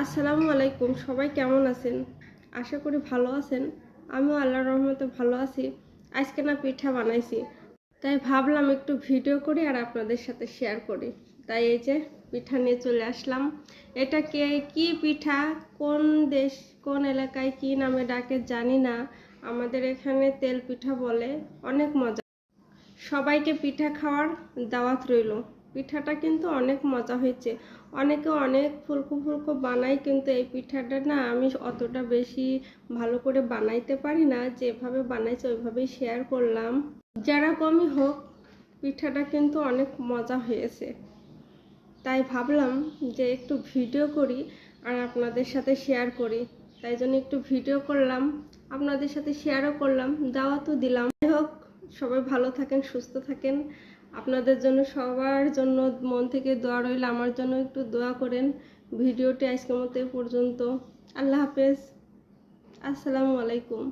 আসসালামু আলাইকুম। সবাই কেমন আছেন? আশা করি ভালো আছেন। আমিও আল্লাহর রহমতে ভালো আছি। আজকে না পিঠা বানাইছি, তাই ভাবলাম একটু ভিডিও করি আর আপনাদের সাথে শেয়ার করি। তাই এই যে পিঠা নিয়ে চলে আসলাম। এটা কি পিঠা, কোন দেশ কোন এলাকায় কি নামে ডাকে জানি না। আমাদের এখানে তেল পিঠা বলে। অনেক মজা। সবাইকে পিঠা খাওয়ার দাওয়াত রইল। পিঠাটা কিন্তু অনেক মজা হয়েছে। অনেকে অনেক ফুলকো ফুলকো বানায়, কিন্তু এই পিঠাটা না আমি অতটা বেশি ভালো করে বানাইতে পারি না। যেভাবে বানাইছে ওইভাবেই শেয়ার করলাম। যারা কমই হোক, পিঠাটা কিন্তু অনেক মজা হয়েছে। তাই ভাবলাম যে একটু ভিডিও করি আর আপনাদের সাথে শেয়ার করি। তাই জন্য একটু ভিডিও করলাম, আপনাদের সাথে শেয়ারও করলাম, দাওয়াতও দিলাম। যাই হোক, সবাই ভালো থাকেন, সুস্থ থাকেন। আপনাদের জন্য সবার জন্য মন থেকে দোয়া রইল। আমার জন্য একটু দোয়া করেন। ভিডিওটি আজকের মতো এ পর্যন্ত। আল্লাহ হাফেজ। আসসালামু আলাইকুম।